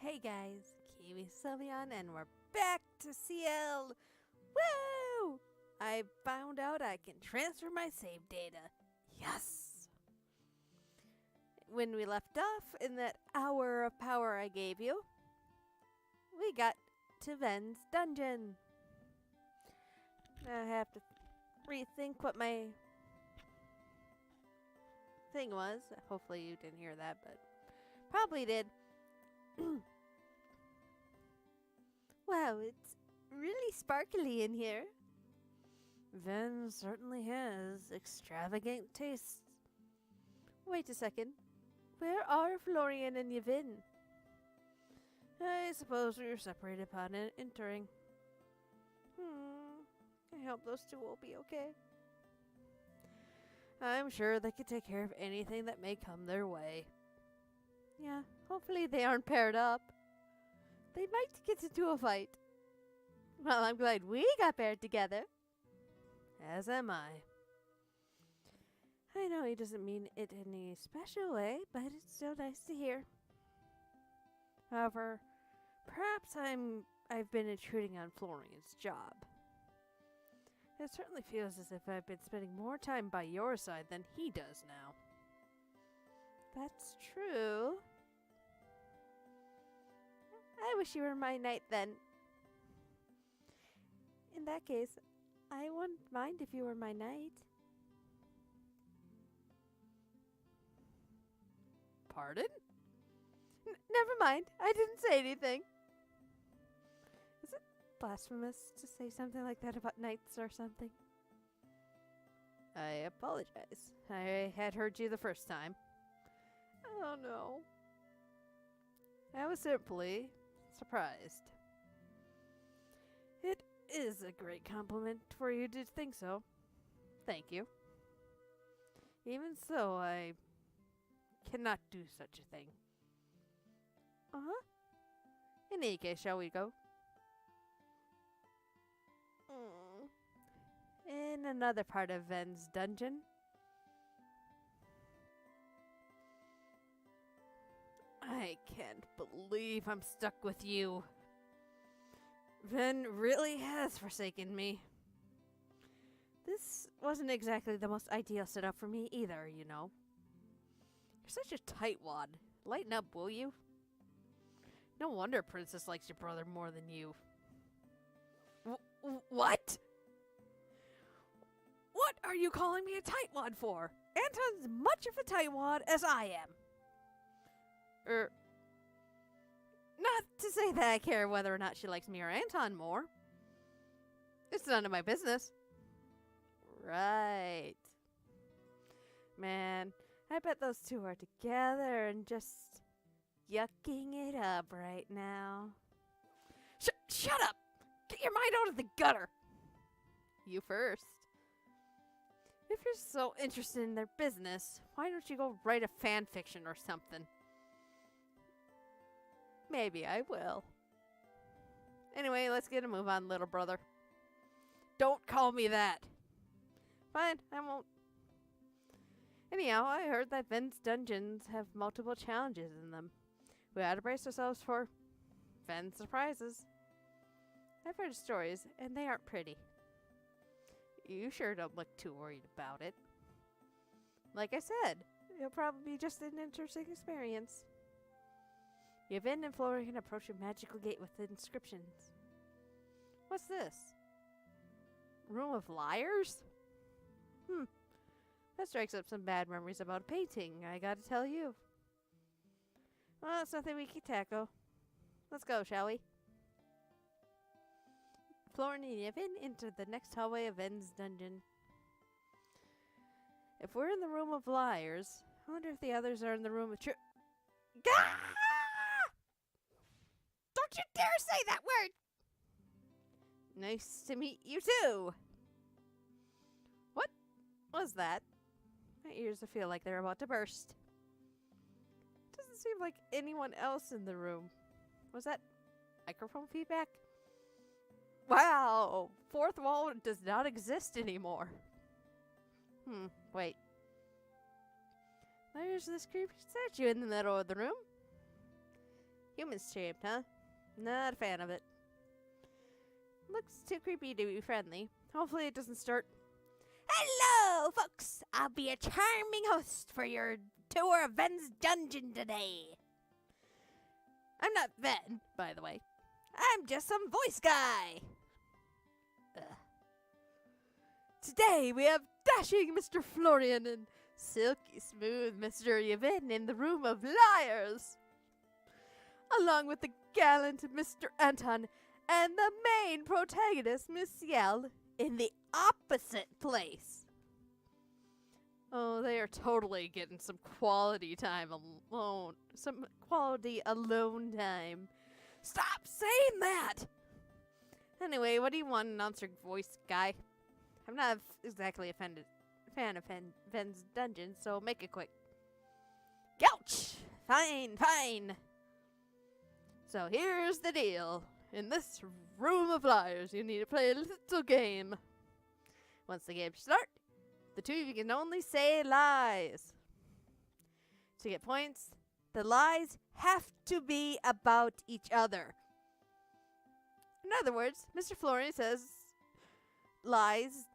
Hey guys, Kiwi Sylveon, and we're back to Ciel! Woo! I found out I can transfer my save data. Yes! When we left off in that hour of power I gave you, we got to Ven's dungeon. I have to rethink what my thing was. Hopefully you didn't hear that, but probably did. Wow, it's really sparkly in here. Ven certainly has extravagant tastes. Wait a second. Where are Florian and Yvonne? I suppose we were separated upon entering. I hope those two will be okay. I'm sure they could take care of anything that may come their way. Yeah, hopefully they aren't paired up. They might get into a fight. Well, I'm glad we got paired together. As am I. I know he doesn't mean it in any special way, but it's still nice to hear. However, perhaps I've been intruding on Florian's job. It certainly feels as if I've been spending more time by your side than he does now. That's true. I wish you were my knight then. In that case, I wouldn't mind if you were my knight. Pardon? Never mind. I didn't say anything. Is it blasphemous to say something like that about knights or something? I apologize. I had heard you the first time. Oh no. I was simply surprised. It is a great compliment for you to think so. Thank you. Even so, I cannot do such a thing. Uh-huh. In any case, shall we go? In another part of Ven's dungeon. I can't believe I'm stuck with you. Ven really has forsaken me. This wasn't exactly the most ideal setup for me either, you know. You're such a tightwad. Lighten up, will you? No wonder Princess likes your brother more than you. What? What are you calling me a tightwad for? Anton's much of a tightwad as I am. Not to say that I care whether or not she likes me or Anton more. It's none of my business. Right. Man, I bet those two are together and just yucking it up right now. Shut up! Get your mind out of the gutter! You first. If you're so interested in their business, why don't you go write a fan fiction or something? Maybe I will. Anyway, let's get a move on, little brother. Don't call me that. Fine, I won't. Anyhow, I heard that Ven's dungeons have multiple challenges in them. We ought to brace ourselves for Ven's surprises. I've heard stories, and they aren't pretty. You sure don't look too worried about it. Like I said, it'll probably be just an interesting experience. Yvonne and Florian approach a magical gate with inscriptions. What's this? Room of Liars? That strikes up some bad memories about a painting, I gotta tell you. Well, it's nothing we can tackle. Let's go, shall we? Florian and Yvonne enter the next hallway of Ven's dungeon. If we're in the Room of Liars, I wonder if the others are in the Room of Truth. Gah! Don't you dare say that word! Nice to meet you too. What was that? My ears feel like they're about to burst. Doesn't seem like anyone else in the room. Was that microphone feedback? Wow! Fourth wall does not exist anymore. Wait. There's this creepy statue in the middle of the room. Humans shaped, huh? Not a fan of it. Looks too creepy to be friendly. Hopefully it doesn't start. Hello, folks! I'll be a charming host for your tour of Ven's dungeon today. I'm not Ven, by the way. I'm just some voice guy. Ugh. Today we have dashing Mr. Florian and silky smooth Mr. Yevin in the room of liars, along with the gallant Mr. Anton and the main protagonist, Miss Ciel, in the opposite place. Oh, they are totally getting some quality time alone. Some quality alone time. Stop saying that! Anyway, what do you want, announcer voice guy? I'm not exactly a fan of Ven's dungeon, so make it quick. Ouch! Fine, fine. So here's the deal. In this room of liars, you need to play a little game. Once the game starts, the two of you can only say lies. To get points, the lies have to be about each other. In other words, Mr. Florian says lies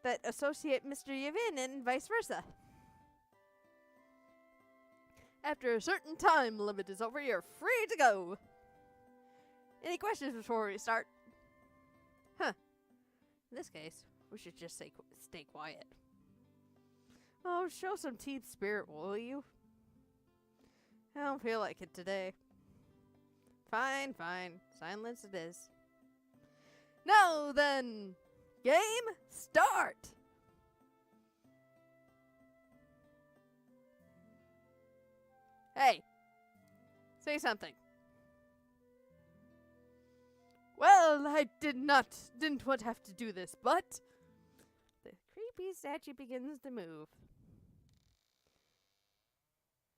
that associate Mr. Yevin and vice versa. After a certain time limit is over, you're free to go. Any questions before we start? Huh. In this case, we should just stay quiet. Oh, show some team spirit, will you? I don't feel like it today. Fine, fine. Silence it is. Now then, game start! Hey, say something. Well, I didn't want to have to do this, but the creepy statue begins to move.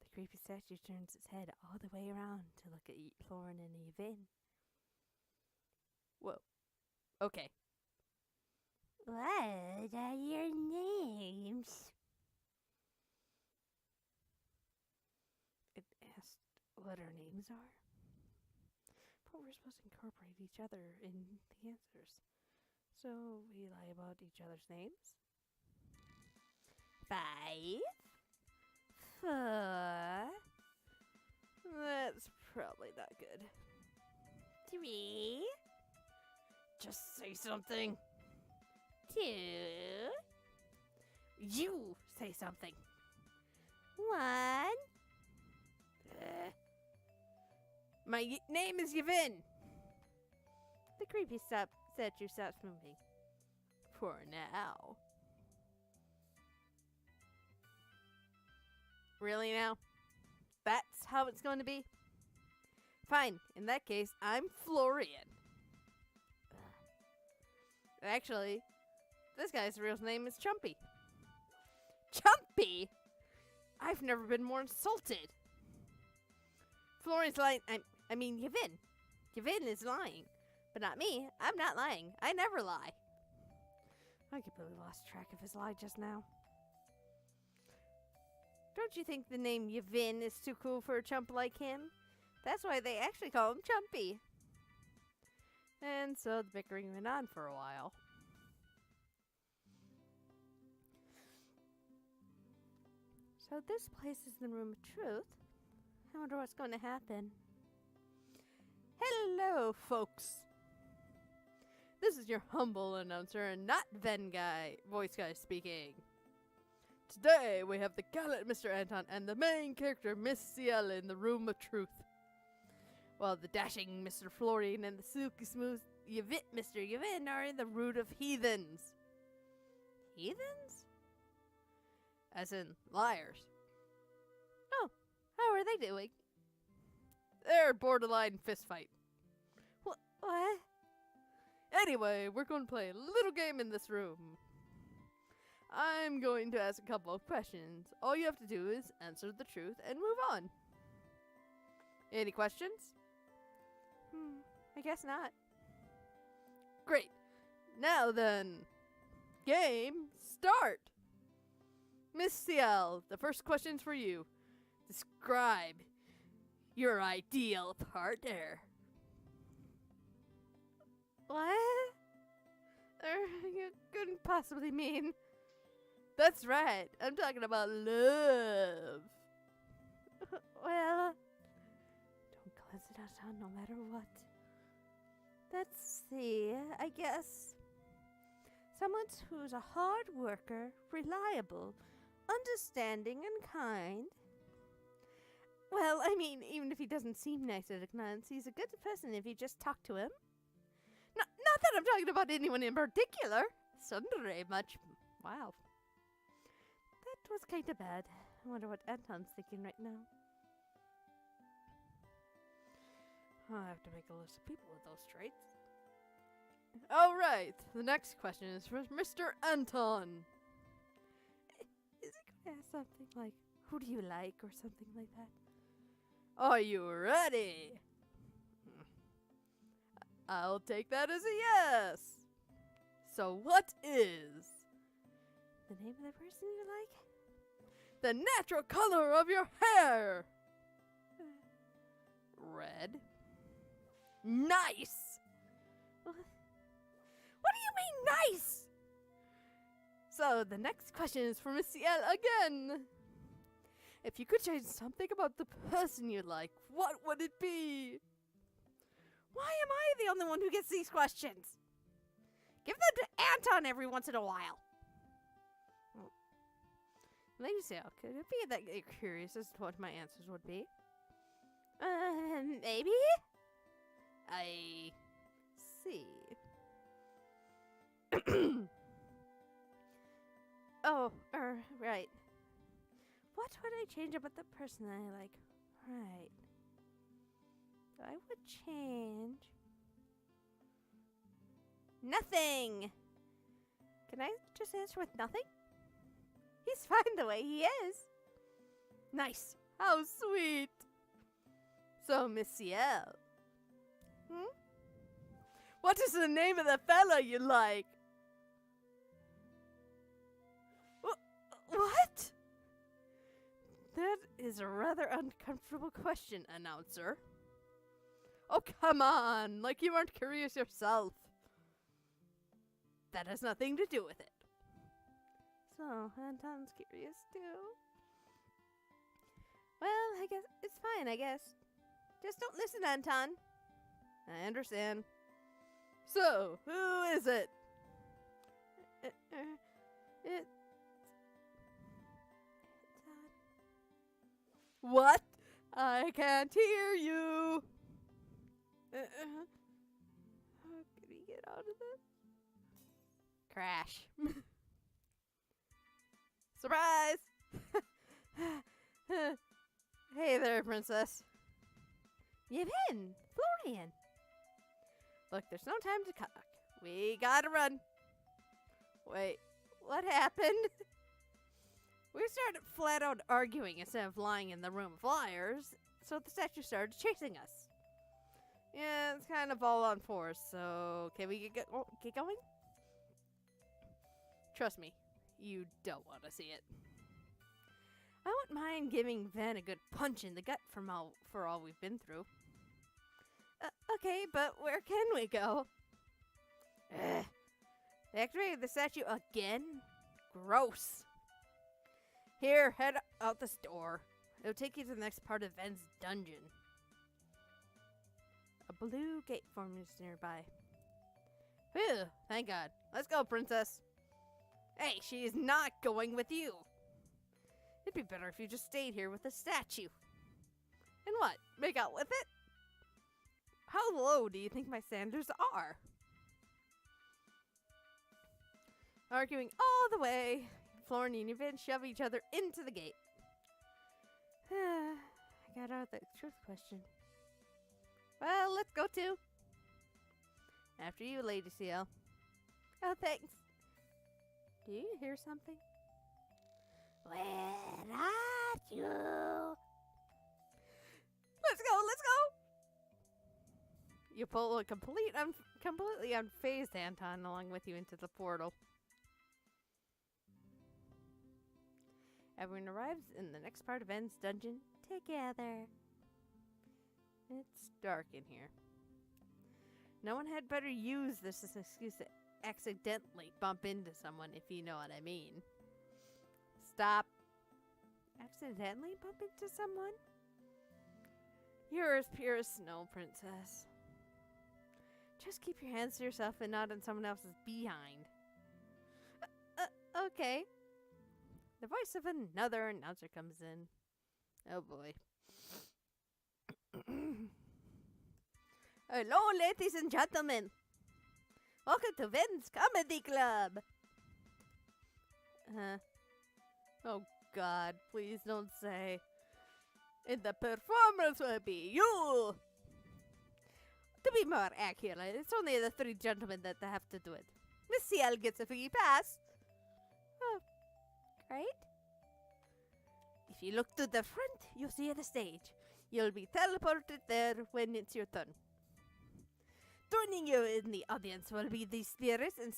The creepy statue turns its head all the way around to look at Florin and Yevin. Whoa. Okay. What are your names? It asked what our names are. But we're supposed to incorporate each other in the answers. So we lie about each other's names. 5, 4. That's probably not good. 3. Just say something. 2. You say something. 1. My name is Yevin. The creepy statue stops moving. For now. Really now? That's how it's going to be? Fine. In that case, I'm Florian. Actually, this guy's real name is Chumpy. Chumpy? I've never been more insulted. Florian's lying. I mean, Yevin. Yevin is lying. But not me. I'm not lying. I never lie. I completely lost track of his lie just now. Don't you think the name Yevin is too cool for a chump like him? That's why they actually call him Chumpy. And so the bickering went on for a while. So this place is the room of truth. I wonder what's going to happen. Hello, folks. This is your humble announcer and not voice guy speaking. Today we have the gallant Mr. Anton and the main character Miss Ciel in the room of truth, while the dashing Mr. Florian and the silky smooth Mr. Yevin are in the room of heathens. Heathens? As in liars. Oh, how are they doing? They're borderline fist fight. What? Anyway, we're going to play a little game in this room. I'm going to ask a couple of questions. All you have to do is answer the truth and move on. Any questions? I guess not. Great. Now then, game start. Miss Ciel, the first question's for you. Describe your ideal partner. What? You couldn't possibly mean... That's right. I'm talking about love. Well, don't cleanse it out no matter what. Let's see. I guess someone who's a hard worker, reliable, understanding, and kind. Well, I mean, even if he doesn't seem nice at a glance, he's a good person if you just talk to him. Not that I'm talking about anyone in particular. Sundere much. Wow. That was kind of bad. I wonder what Anton's thinking right now. I'll have to make a list of people with those traits. Alright, the next question is for Mr. Anton. Is he going to ask something like, who do you like, or something like that? Are you ready? I'll take that as a yes. So what is the name of the person you like? The natural color of your hair. Red. Nice. What do you mean nice? So the next question is for Miss Ciel again. If you could change something about the person you like, what would it be? Why am I the only one who gets these questions? Give them to Anton every once in a while. Lady Ciel, could it be that you're curious as to what my answers would be? Maybe? I see. Right. What would I change about the person I like? Right. I would change... Nothing! Can I just answer with nothing? He's fine the way he is. Nice. How sweet. So, Miss Ciel. What is the name of the fella you like? What? That is a rather uncomfortable question, announcer. Oh, come on. Like you aren't curious yourself. That has nothing to do with it. So, Anton's curious too. Well, I guess it's fine, I guess. Just don't listen, Anton. I understand. So, who is it? It's... What? I can't hear you. How could he get out of this? Crash. Surprise! Hey there, princess. Yevhen, Florian. Look, there's no time to talk. We gotta run. Wait, what happened? We started flat out arguing instead of lying in the room of liars, so the statue started chasing us. Yeah, it's kind of all on fours, so can we get going? Trust me, you don't want to see it. I wouldn't mind giving Ven a good punch in the gut for all we've been through. Okay, but where can we go? They activated the statue again? Gross. Here, head out this door. It'll take you to the next part of Ven's dungeon. A blue gate forms nearby. Phew, thank God. Let's go, princess. Hey, she is not going with you. It'd be better if you just stayed here with the statue. And what? Make out with it? How low do you think my standards are? Arguing all the way. Florian and Vin shove each other into the gate. I got out the truth question. Well, let's go too. After you, Lady Ciel. Oh, thanks. Do you hear something? Where are you? Let's go, let's go! You pull a completely unfazed Anton along with you into the portal. Everyone arrives in the next part of Ven's dungeon together. It's dark in here. No one had better use this as an excuse to accidentally bump into someone, if you know what I mean. Stop. Accidentally bump into someone? You're as pure as snow, princess. Just keep your hands to yourself and not on someone else's behind. Okay. The voice of another announcer comes in. Oh boy. Hello, ladies and gentlemen. Welcome to Vin's Comedy Club. Oh God, please don't say. And the performers will be you. To be more accurate, it's only the three gentlemen that have to do it. Miss Ciel gets a free pass. Oh, great. If you look to the front, you'll see the stage. You'll be teleported there when it's your turn. Joining you in the audience will be the spirits and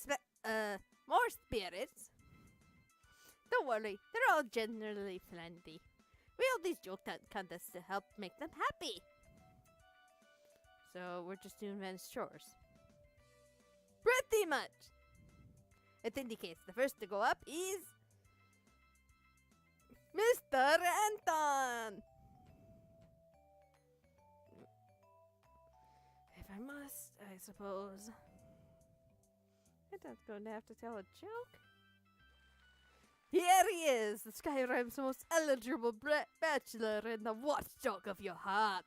more spirits. Don't worry, they're all generally friendly. We hold these joke contests to help make them happy. So we're just doing Vin's chores. Pretty much. It indicates the first to go up is Mr. Anton. If I must, I suppose. Anton's going to have to tell a joke. Here he is, the Skyrim's most eligible bachelor and the watchdog of your heart.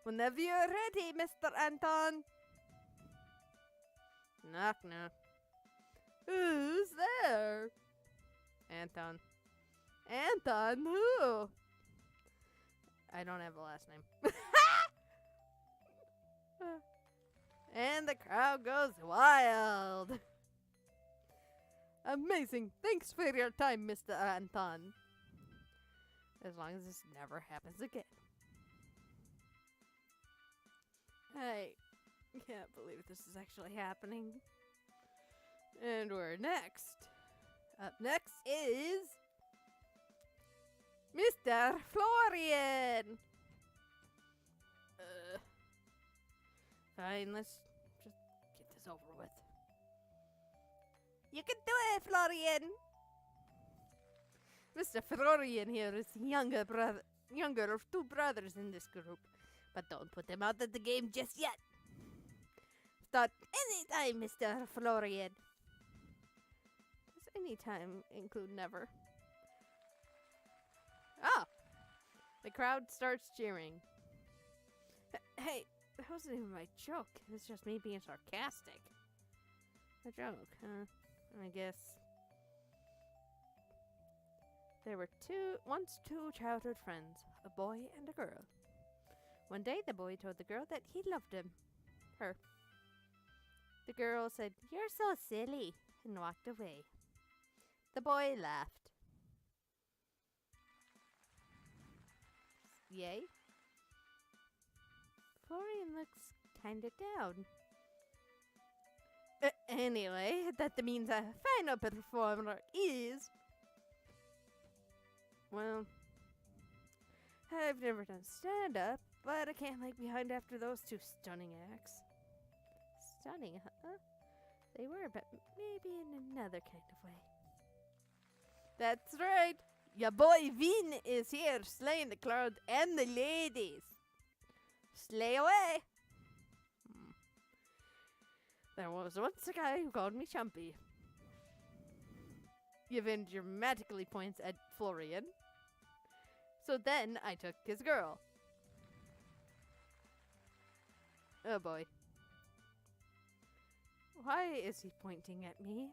Whenever you're ready, Mr. Anton. Knock, knock. Who's there? Anton. Anton who? I don't have a last name. And the crowd goes wild. Amazing. Thanks for your time, Mr. Anton. As long as this never happens again. I can't believe this is actually happening. And we're next. Up next is Mr. Florian. Fine, let's just get this over with. You can do it, Florian. Mr. Florian here is the younger of two brothers in this group. But don't put them out of the game just yet. Start anytime, Mr. Florian. Does anytime include never? Ah! The crowd starts cheering. Hey, that wasn't even my joke. It was just me being sarcastic. A joke, huh? I guess. There were once two childhood friends, a boy and a girl. One day, the boy told the girl that he loved her. The girl said, "You're so silly," and walked away. The boy laughed. Yay? Florian looks kinda down. Anyway, that means our final performer is... Well, I've never done stand-up, but I can't lag behind after those two stunning acts. Stunning, huh? They were, but maybe in another kind of way. That's right! Your boy Vin is here, slaying the crowd and the ladies. Slay away! There was once a guy who called me Chumpy. Yevon dramatically points at Florian. So then I took his girl. Oh boy. Why is he pointing at me?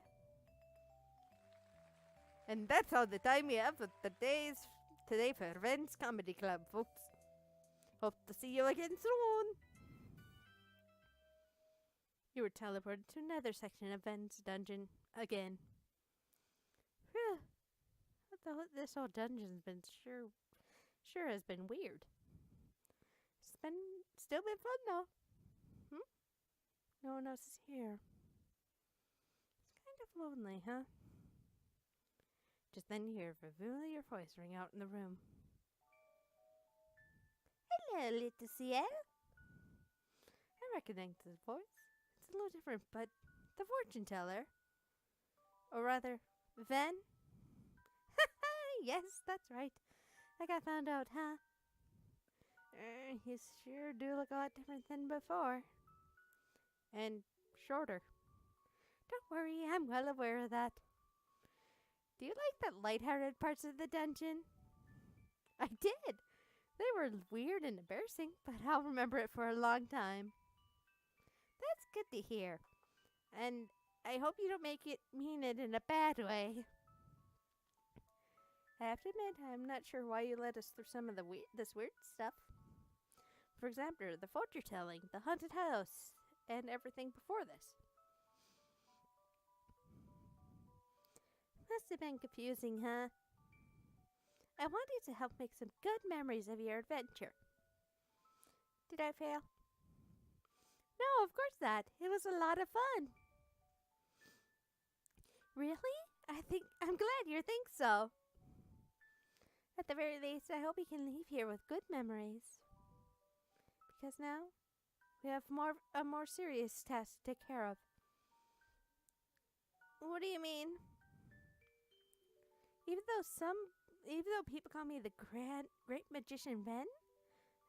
And that's all the time we have for today for Vin's Comedy Club, folks. Hope to see you again soon. You were teleported to another section of Vin's dungeon again. Phew. This whole dungeon's been sure has been weird. It's still been fun though. No one else is here. It's kind of lonely, huh? Just then you hear a familiar voice ring out in the room. Hello, little Ciel. I recognize his voice. It's a little different, but the fortune teller. Or rather, Ven. Yes, that's right. I got found out, huh? You sure do look a lot different than before. And shorter. Don't worry, I'm well aware of that. Do you like the lighthearted parts of the dungeon? I did. They were weird and embarrassing, but I'll remember it for a long time. That's good to hear. And I hope you don't mean it in a bad way. I have to admit, I'm not sure why you led us through some of this weird stuff. For example, the fortune telling, the haunted house, and everything before this. Must have been confusing, huh? I wanted to help make some good memories of your adventure. Did I fail? No, of course not. It was a lot of fun. Really? I'm glad you think so. At the very least, I hope you can leave here with good memories. Because now, we have a more serious task to take care of. What do you mean? Even though people call me the great magician Ven,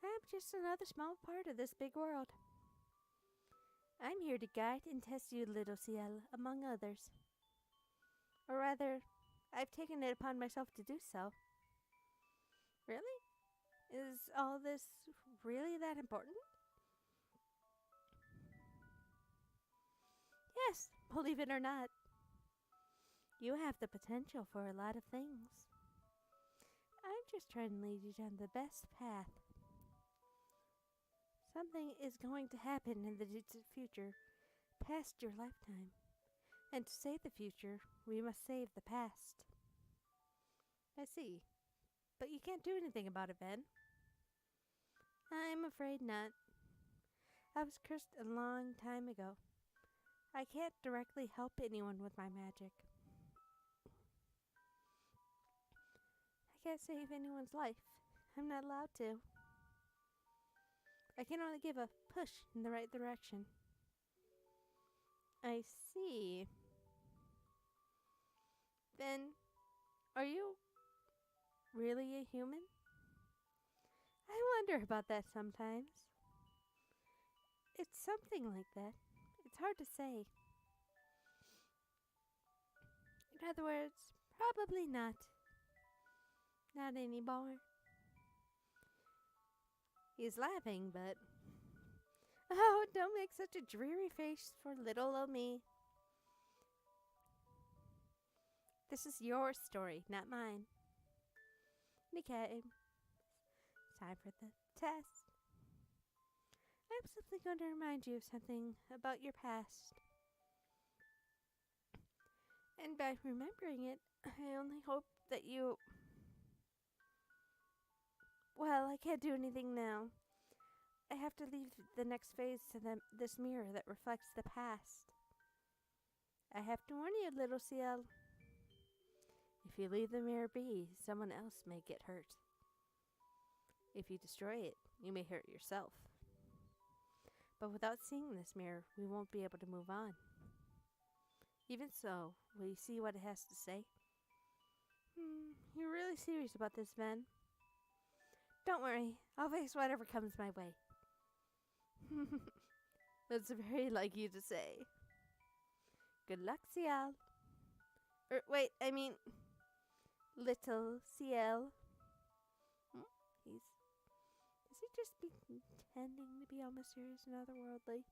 I'm just another small part of this big world. I'm here to guide and test you, little Ciel, among others. Or rather, I've taken it upon myself to do so. Really? Is all this really that important? Yes, believe it or not. You have the potential for a lot of things. I'm just trying to lead you down the best path. Something is going to happen in the future, past your lifetime. And to save the future, we must save the past. I see. But you can't do anything about it, Ben. I'm afraid not. I was cursed a long time ago. I can't directly help anyone with my magic. I can't save anyone's life. I'm not allowed to. I can only give a push in the right direction. I see. Ben, are you really a human? I wonder about that sometimes. It's something like that. It's hard to say. In other words, probably not. Not anymore. He's laughing, but... Oh, don't make such a dreary face for little old me. This is your story, not mine. Okay. Time for the test. I'm simply going to remind you of something about your past. And by remembering it, I only hope that you... Well, I can't do anything now. I have to leave the next phase to this mirror that reflects the past. I have to warn you, little Ciel. If you leave the mirror be, someone else may get hurt. If you destroy it, you may hurt yourself. But without seeing this mirror, we won't be able to move on. Even so, will you see what it has to say? You're really serious about this, Ben. Don't worry, I'll face whatever comes my way. That's very like you to say. Good luck, Ciel. Little Ciel. Is he just pretending to be all mysterious and otherworldly?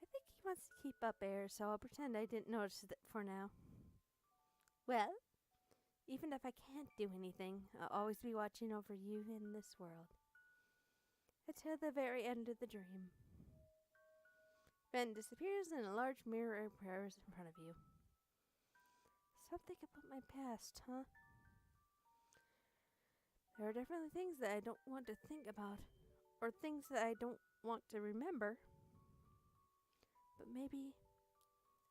I think he wants to keep up airs, so I'll pretend I didn't notice it for now. Well, even if I can't do anything, I'll always be watching over you in this world. Until the very end of the dream. Ben disappears and a large mirror appears in front of you. Something about my past, huh? There are definitely things that I don't want to think about, or things that I don't want to remember. But maybe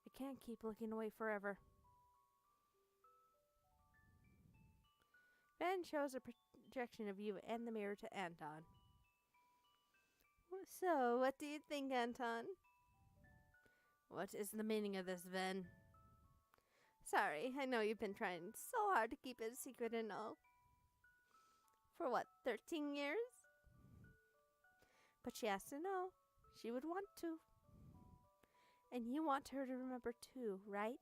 I can't keep looking away forever. Ben, Ben shows a projection of you and the mirror to Anton. So, what do you think, Anton? What is the meaning of this, Ben? Sorry, I know you've been trying so hard to keep it a secret and all. For what, 13 years? But she has to know. She would want to. And you want her to remember too, right?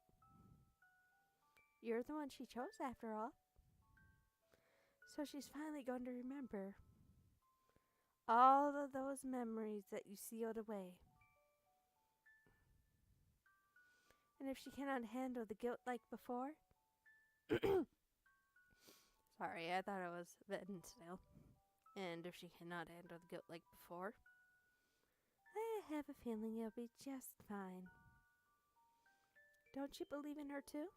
You're the one she chose after all. So she's finally going to remember all of those memories that you sealed away. And if she cannot handle the guilt like before... Sorry, I thought I was Ben still. And if she cannot handle the guilt like before, I have a feeling you'll be just fine. Don't you believe in her too?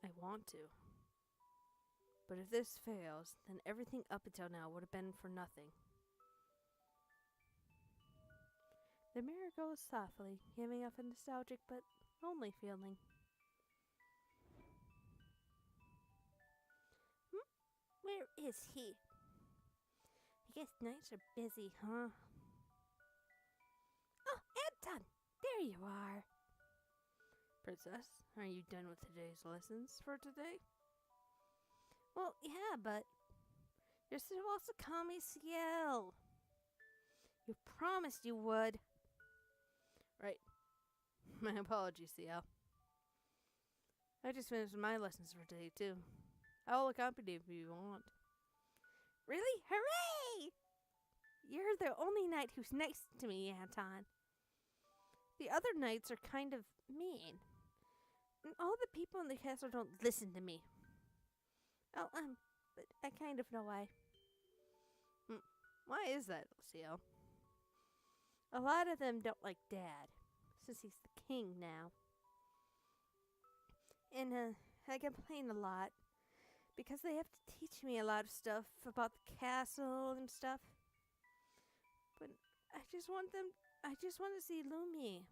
I want to. But if this fails, then everything up until now would have been for nothing. The mirror goes softly, giving off a nostalgic but lonely feeling. Where is he? I guess nights are busy, huh? Oh, Anton! There you are! Princess, are you done with today's lessons for today? Well, yeah, but you're supposed to call me Ciel. You promised you would. Right. My apologies, Ciel. I just finished my lessons for today, too. I'll accompany you if you want. Really? Hooray! You're the only knight who's nice to me, Anton. The other knights are kind of mean. And all the people in the castle don't listen to me. Oh, but I kind of know why. Why is that, Ciel? A lot of them don't like Dad, since he's the king now. And, I complain a lot, because they have to teach me a lot of stuff about the castle and stuff. But I just want to see Lumi.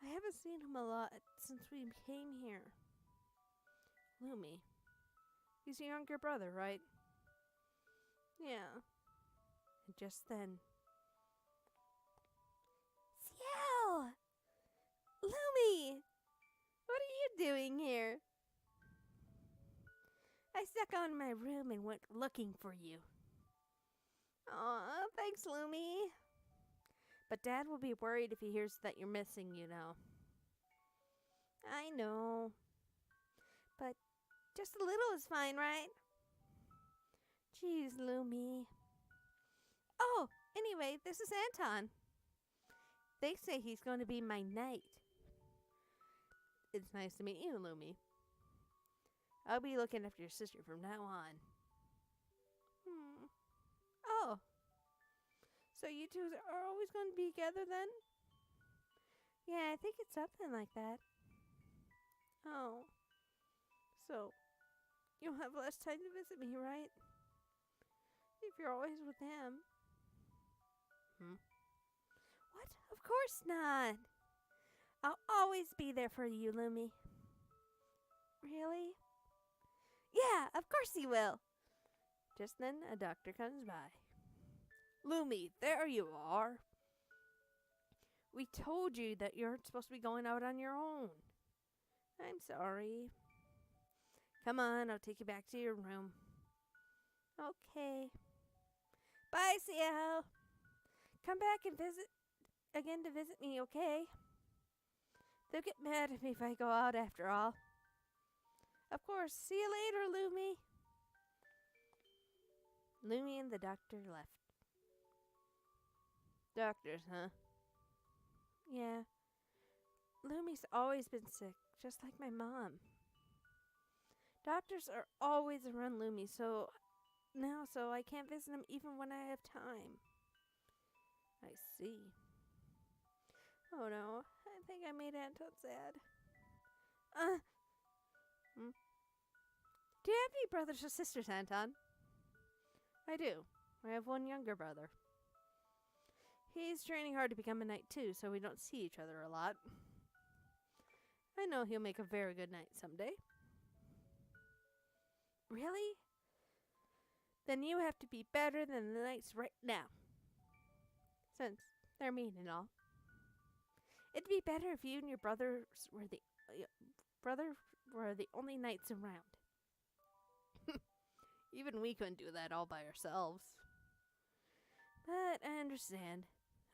I haven't seen him a lot since we came here. Lumi. He's your younger brother, right? Yeah. And just then... Ciel! Lumi! What are you doing here? I stuck out in my room and went looking for you. Aw, thanks, Lumi. But Dad will be worried if he hears that you're missing, you know. I know. But just a little is fine, right? Jeez, Lumi. Oh, anyway, this is Anton. They say he's going to be my knight. It's nice to meet you, Lumi. I'll be looking after your sister from now on. Oh. So you two are always going to be together then? Yeah, I think it's something like that. Oh. So, you'll have less time to visit me, right? If you're always with him. What? Of course not. I'll always be there for you, Lumi. Really? Yeah, of course you will. Just then, a doctor comes by. Lumi, there you are. We told you that you aren't supposed to be going out on your own. I'm sorry. Come on, I'll take you back to your room. Okay. Bye, Ciel. Come back and visit again to visit me, okay? They'll get mad at me if I go out after all. Of course. See you later, Lumi. Lumi and the doctor left. Doctors, huh? Yeah. Lumi's always been sick, just like my mom. Doctors are always around Lumi, so I can't visit him even when I have time. I see. Oh no, I think I made Anton sad. Do you have any brothers or sisters, Anton? I do. I have one younger brother. He's training hard to become a knight too, so we don't see each other a lot. I know he'll make a very good knight someday. Really? Then you have to be better than the knights right now. Since they're mean and all. It'd be better if you and your brother were the only knights around. Even we couldn't do that all by ourselves. But I understand.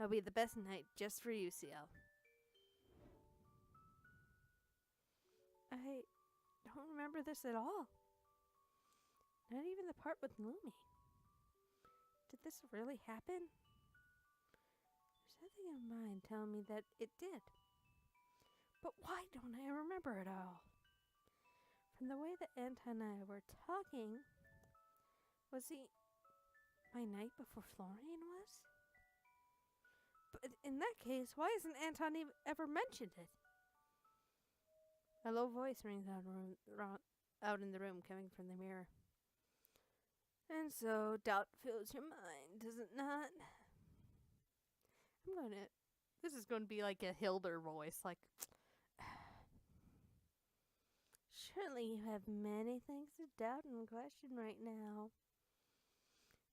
I'll be the best knight just for you, Ciel. I don't remember this at all. Not even the part with Lumi. Did this really happen? There's something in mind telling me that it did. But why don't I remember it all? From the way that Anton and I were talking, was he my knight before Florian was? But in that case, why hasn't Anton ever mentioned it? A low voice rings out in the room, coming from the mirror. And so, doubt fills your mind, does it not? This is going to be like a Hilder voice, like, surely you have many things to doubt and question right now.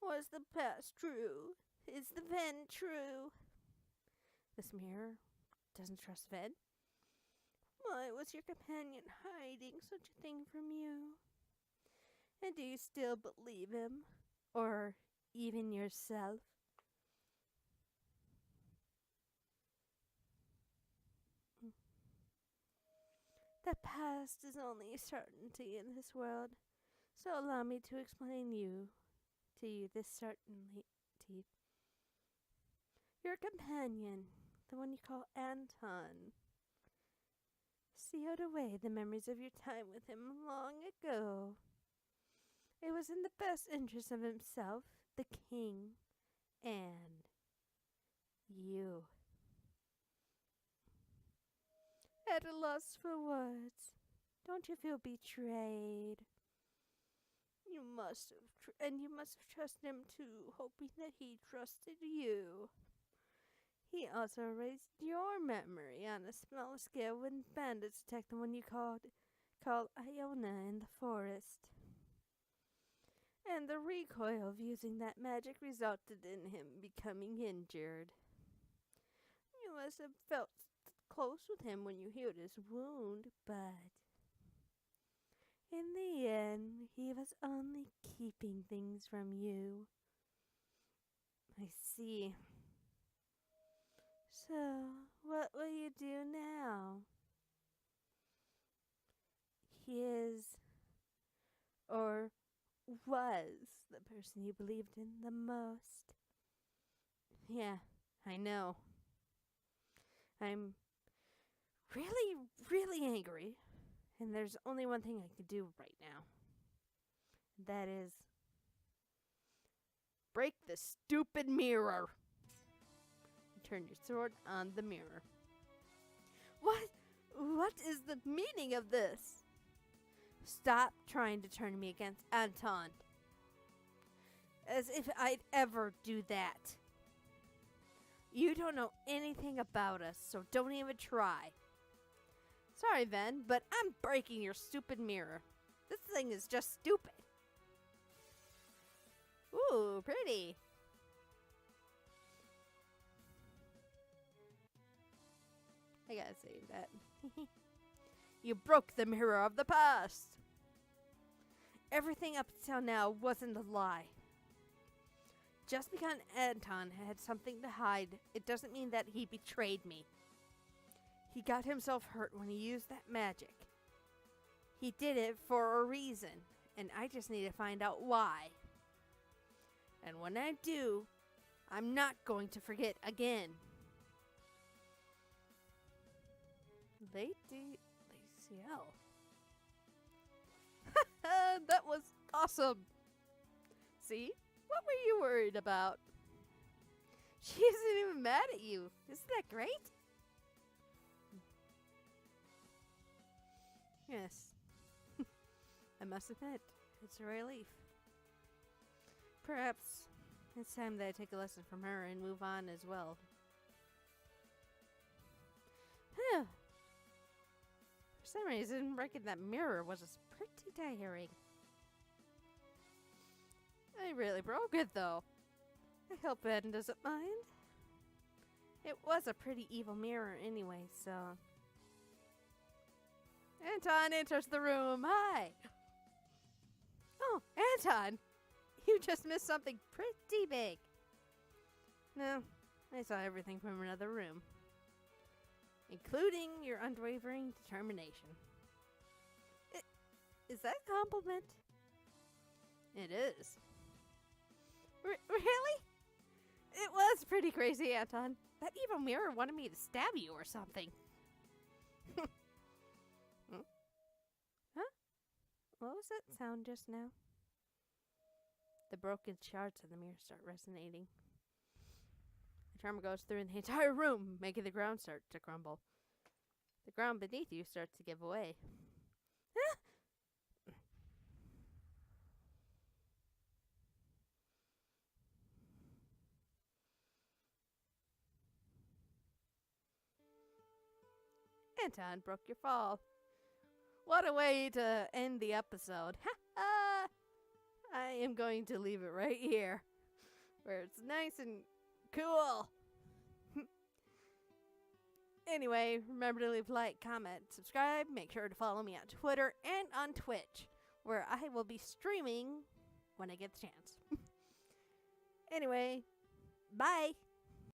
Was the past true? Is the Ven true? This mirror doesn't trust Ven. Why was your companion hiding such a thing from you? And do you still believe him? Or even yourself? The past is only a certainty in this world, so allow me to explain to you this certainty. Your companion, the one you call Anton, sealed away the memories of your time with him long ago. It was in the best interest of himself, the king, and you. At a loss for words. Don't you feel betrayed? You must have trusted him too, hoping that he trusted you. He also erased your memory on a small scale when bandits attacked the one you called Iona in the forest. And the recoil of using that magic resulted in him becoming injured. You must have felt close with him when you healed his wound, but in the end, he was only keeping things from you. I see. So, what will you do now? He is, or was, the person you believed in the most. Yeah, I know. I'm really, really angry. And there's only one thing I can do right now. That is break the stupid mirror. Turn your sword on the mirror. What is the meaning of this? Stop trying to turn me against Anton. As if I'd ever do that. You don't know anything about us, so don't even try. Sorry, Ven, but I'm breaking your stupid mirror. This thing is just stupid. Ooh, pretty. I gotta save that. You broke the mirror of the past. Everything up till now wasn't a lie. Just because Anton had something to hide, it doesn't mean that he betrayed me. He got himself hurt when he used that magic. He did it for a reason, and I just need to find out why. And when I do, I'm not going to forget again. Lady Ciel. That was awesome. See? What were you worried about? She isn't even mad at you. Isn't that great? Yes. I must admit, it's a relief. Perhaps it's time that I take a lesson from her and move on as well. For some reason, breaking that mirror was pretty tiring. I really broke it, though. I hope Ben doesn't mind. It was a pretty evil mirror anyway, so... Anton enters the room. Hi! Oh, Anton! You just missed something pretty big. No, I saw everything from another room. Including your unwavering determination. Is that a compliment? It is. Really? It was pretty crazy, Anton. That evil mirror wanted me to stab you or something. Huh? What was that sound just now? The broken shards of the mirror start resonating. The tremor goes through the entire room, making the ground start to crumble. The ground beneath you starts to give way. Anton broke your fall. What a way to end the episode. I am going to leave it right here, where it's nice and cool. Anyway, remember to leave a like, comment, subscribe. Make sure to follow me on Twitter and on Twitch, where I will be streaming when I get the chance. Anyway, bye.